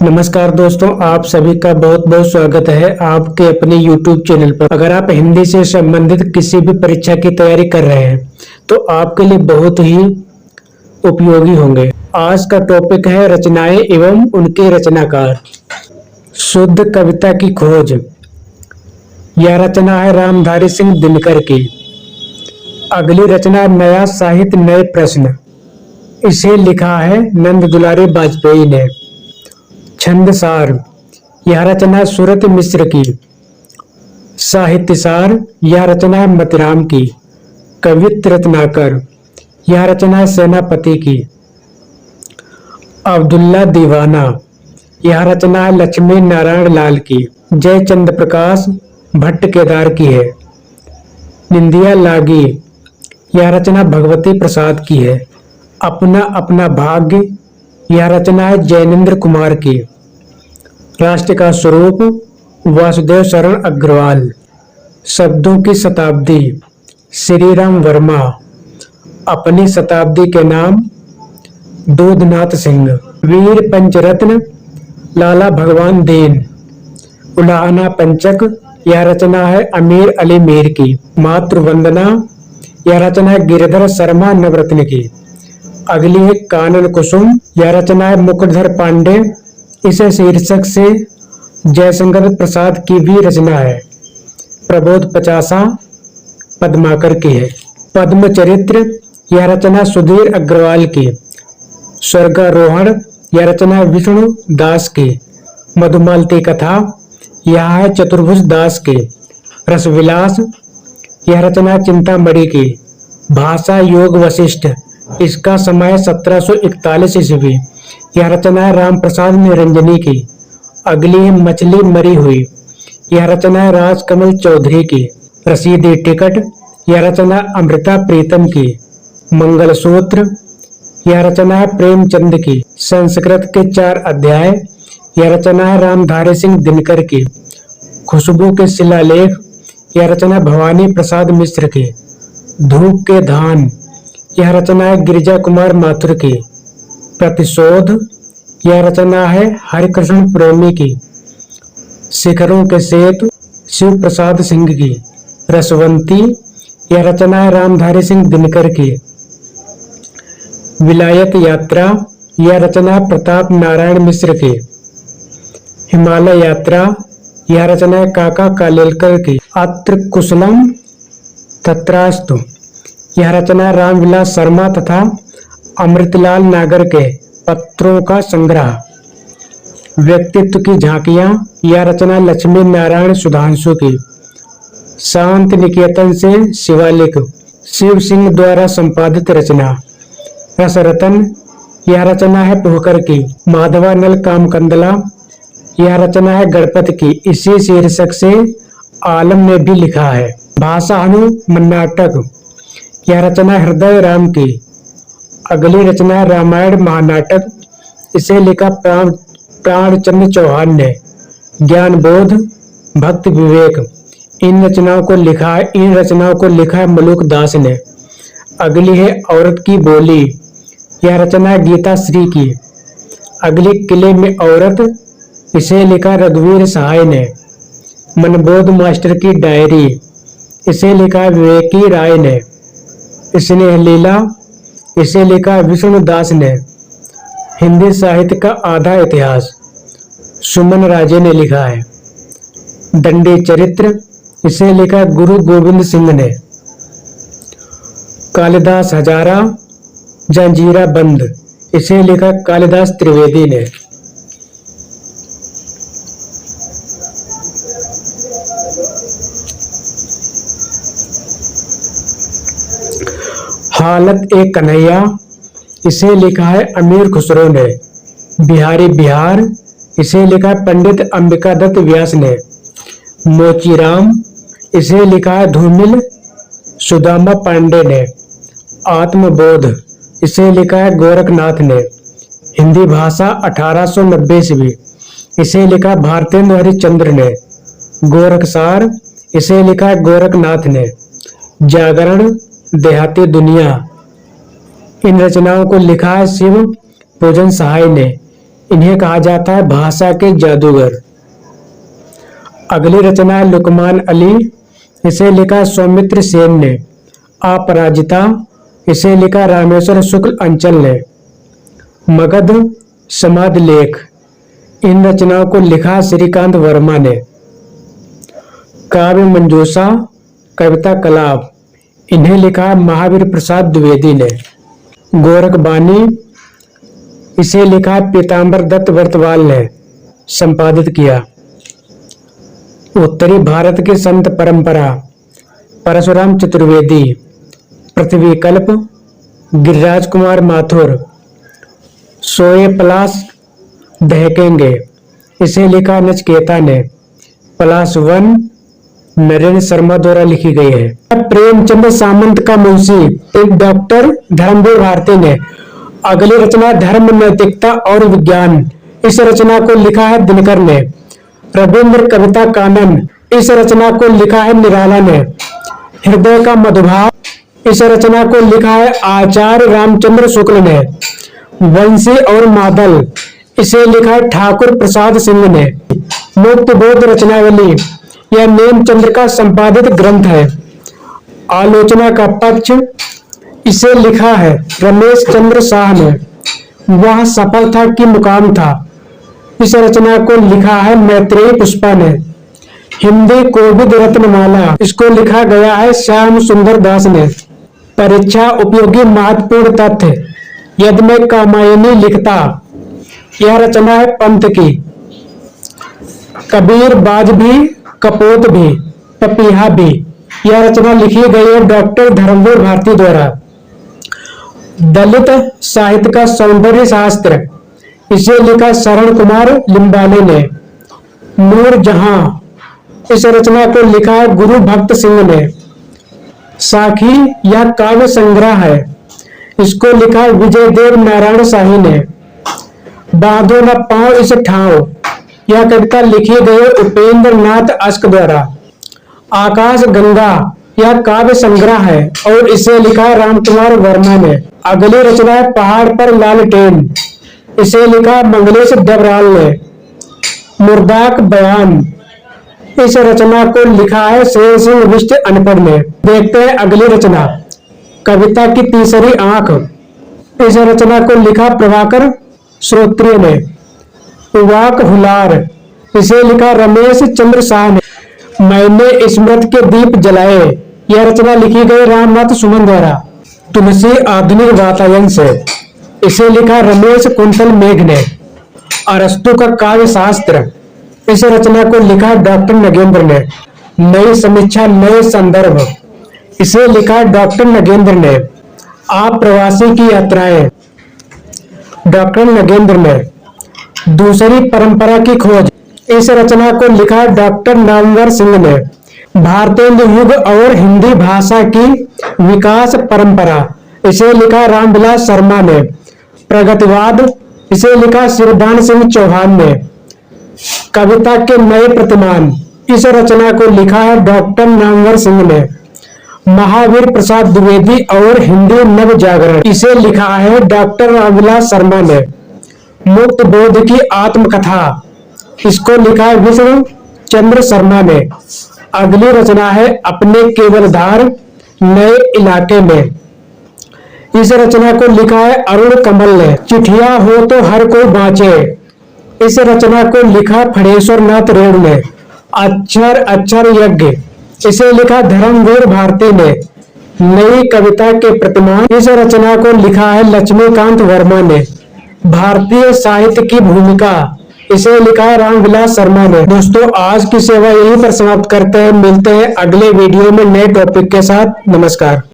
नमस्कार दोस्तों, आप सभी का बहुत बहुत स्वागत है आपके अपने YouTube चैनल पर। अगर आप हिंदी से संबंधित किसी भी परीक्षा की तैयारी कर रहे हैं तो आपके लिए बहुत ही उपयोगी होंगे। आज का टॉपिक है रचनाएं एवं उनके रचनाकार। शुद्ध कविता की खोज। यह रचना है रामधारी सिंह दिनकर की। अगली रचना नया साहित्य नए प्रश्न। इसे लिखा है नंद दुलारी वाजपेयी ने। छंदसार। यह रचना सूरत मिश्र की। साहित्यसार। यह रचना है मतिराम की। कवित्व रत्नाकर। यह रचना है सेनापति की। अब्दुल्ला दीवाना। यह रचना है लक्ष्मी नारायण लाल की। जय चंद्र प्रकाश भट्ट केदार की है। निंदिया लागी। यह रचना भगवती प्रसाद की है। अपना अपना भाग्य। यह रचना है जैनेन्द्र कुमार की। राष्ट्र का स्वरूप वासुदेव शरण अग्रवाल। शब्दों की शताब्दी श्री राम वर्मा। अपनी शताब्दी के नाम दूधनाथ सिंह। वीर पंचरत्न लाला भगवान दीन। उलाहना पंचक। यह रचना है अमीर अली मीर की। मातृवंदना। यह रचना है गिरिधर शर्मा नवरत्न की। अगली है कानन कुसुम। यह रचना है मुकुटधर पांडे। इस शीर्षक से जयशंकर प्रसाद की भी रचना है। प्रबोध पचासा पद्माकर की है। पद्म चरित्र। यह रचना सुधीर अग्रवाल की। स्वर्गारोहण। यह रचना विष्णु दास की। मधुमालती कथा। यह है चतुर्भुज दास की। रसविलास। यह रचना चिंतामणि की। भाषा योग वशिष्ठ। इसका समय 1741 ईस्वी। यह रचना है राम प्रसाद निरंजनी की। अगली है मछली मरी हुई। यह रचना है राजकमल चौधरी की। रसीदी टिकट। यह रचना अमृता प्रीतम की। मंगलसूत्र। यह रचना है प्रेमचंद की। संस्कृत के 4 अध्याय। यह रचना है रामधारी सिंह दिनकर की। खुशबू के शिलालेख। यह रचना भवानी प्रसाद मिश्र की। धूप के धान। यह रचना है गिरिजा कुमार माथुर की। प्रतिशोध। यह रचना है हरिकृष्ण प्रेमी की। शिखरों के सेतु शिव प्रसाद सिंह की। रसवंती। यह रचना है रामधारी सिंह दिनकर की। विलायत यात्रा। यह रचना है प्रताप नारायण मिश्र की। हिमालय यात्रा। यह रचना है काका कालेलकर की। अत्र कुशलम तत्रास्तु। यह रचना रामविलास शर्मा तथा अमृतलाल नागर के पत्रों का संग्रह। व्यक्तित्व की झांकियां। यह रचना लक्ष्मी नारायण सुधांशु की। शांति निकेतन से शिवालिक। शिव सिंह द्वारा संपादित रचना। रसरतन। यह रचना है पुहकर की। माधवानल कामकंदला। यह रचना है गणपत की। इसी शीर्षक से आलम ने भी लिखा है। भाषा नाटक। यह रचना हृदय राम की। अगली रचना है रामायण महानाटक। इसे लिखा प्राणचंद्र चौहान ने। ज्ञान बोध भक्त विवेक। इन रचनाओं को लिखा है मलुक दास ने। अगली है औरत की बोली। यह रचना है गीता श्री की। अगली किले में औरत। इसे लिखा रघुवीर सहाय ने। मनबोध मास्टर की डायरी। इसे लिखा विवेकी राय ने। स्नेह लीला। इसे लिखा विष्णु दास ने। हिंदी साहित्य का आधा इतिहास सुमन राजे ने लिखा है। दंडी चरित्र। इसे लिखा गुरु गोविंद सिंह ने। कालिदास हजारा जंजीरा बंद। इसे लिखा कालिदास त्रिवेदी ने। हालत एक कन्हैया। इसे लिखा है अमीर खुसरो ने। बिहारी बिहार। इसे लिखा है पंडित अंबिका दत्त व्यास ने। मोचीराम। इसे लिखा है धूमिल सुदामा पांडे ने। आत्मबोध। इसे लिखा है गोरखनाथ ने। हिंदी भाषा 1890 ईस्वी। इसे लिखा भारतेंद्र हरिश्चंद्र ने। गोरखसार। इसे लिखा है गोरखनाथ ने। जागरण देहाती दुनिया। इन रचनाओं को लिखा है शिव पूजन सहाय ने। इन्हें कहा जाता है भाषा के जादूगर। अगली रचना है लुकमान अली, इसे लिखा सौमित्र सेन ने। अपराजिता, इसे लिखा रामेश्वर शुक्ल अंचल ने। मगध समाधि लेख, इन रचनाओं को लिखा श्रीकांत वर्मा ने। काव्य मंजूषा, कविता कलाप, इन्हें लिखा महावीर प्रसाद द्विवेदी ने। गोरख बानी, इसे लिखा पीताम्बर दत्त वर्तवाल ने संपादित किया। उत्तरी भारत की संत परंपरा, परशुराम चतुर्वेदी। पृथ्वी कल्प, गिरिराज कुमार माथुर। सोए पलाश दहकेंगे, इसे लिखा नचकेता ने। पलाश वन, नरेंद्र शर्मा द्वारा लिखी गई है। प्रेमचंद सामंत का मुंशी, एक डॉक्टर धर्मवीर भारती ने। अगली रचना धर्म, नैतिकता और विज्ञान, इस रचना को लिखा है दिनकर ने। रविंद्र कविता कानन, इस रचना को लिखा है निराला ने। हृदय का मधुभाव, इस रचना को लिखा है आचार्य रामचंद्र शुक्ल ने। वंशी और मादल, इसे लिखा है ठाकुर प्रसाद सिंह ने। मुक्त बोध रचनावली, यह नेमचंद्र का संपादित ग्रंथ है। आलोचना का पक्ष, इसे लिखा है रमेश चंद्र शाह ने। वह सफल था कि मुकाम था, इस रचना को लिखा है मैत्रेयी पुष्पा ने। हिंदी कोविद रत्नमाला, इसको लिखा गया है श्याम सुंदर दास ने। परीक्षा उपयोगी महत्वपूर्ण तथ्य, यदि मैं कामायनी लिखता, यह रचना है पंत की। कबीर बाज भी, कपोत भी, पपीहा भी, यह रचना लिखी गई है डॉक्टर धर्मवीर भारती द्वारा। दलित साहित्य का सौंदर्य शास्त्र, इसे लिखा शरण कुमार लिम्बाले ने। नूर जहां, इस रचना को लिखा है गुरु भक्त सिंह ने। साखी, यह काव्य संग्रह है, इसको लिखा है विजय देव नारायण शाही ने। बांधो न पांव इस ठाव, यह कविता लिखी गई उपेंद्र नाथ अश्क द्वारा। आकाश गंगा, यह काव्य संग्रह है और इसे लिखा है रामकुमार वर्मा ने। अगली रचना है पहाड़ पर लालटेन, इसे लिखा मंगलेश डबराल ने। मुर्दाक बयान, इस रचना को लिखा है शेर सिंह विष्ट अनपढ़ ने। देखते हैं अगली रचना कविता की तीसरी आंख, इस रचना को लिखा प्रभाकर श्रोत्रिय ने। वाक हुलार, इसे लिखा रमेश चंद्र शाह ने। मैंने स्मृत के दीप जलाए, यह रचना लिखी गई रामनाथ सुमन द्वारा। तुलसी आधुनिक वातायन से, इसे लिखा रमेश कुंतल मेघ ने। अरस्तु का काव्य शास्त्र, इस रचना को लिखा डॉक्टर नगेंद्र ने। नई समीक्षा नए संदर्भ, इसे लिखा डॉक्टर नगेंद्र ने। आप प्रवासी की यात्राएं, डॉक्टर नगेंद्र ने। दूसरी परंपरा की खोज, इस रचना को लिखा डॉक्टर नामवर सिंह ने। भारतेंदु युग और हिंदी भाषा की विकास परंपरा, इसे लिखा रामविलास शर्मा ने। प्रगतिवाद, इसे लिखा शिवदान सिंह चौहान ने। कविता के नए प्रतिमान, इस रचना को लिखा है डॉक्टर नामवर सिंह ने। महावीर प्रसाद द्विवेदी और हिंदी नव जागरण, इसे लिखा है डॉक्टर रामविलास शर्मा ने। मुक्त बोध की आत्मकथा, इसको लिखा है विष्णु चंद्र शर्मा ने। अगली रचना है अपने केवलधार नए इलाके में, इस रचना को लिखा है अरुण कमल ने। चिट्ठिया हो तो हर कोई बाँचे, इस रचना को लिखा फणेश्वर नाथ रेणु ने। अक्षर अक्षर यज्ञ, इसे लिखा धर्मवीर भारती ने। नई कविता के प्रतिमान, इस रचना को लिखा है लक्ष्मीकांत वर्मा ने। भारतीय साहित्य की भूमिका, इसे लिखा है रामविलास शर्मा ने। दोस्तों आज की सेवा यहीं पर समाप्त करते हैं, मिलते हैं अगले वीडियो में नए टॉपिक के साथ। नमस्कार।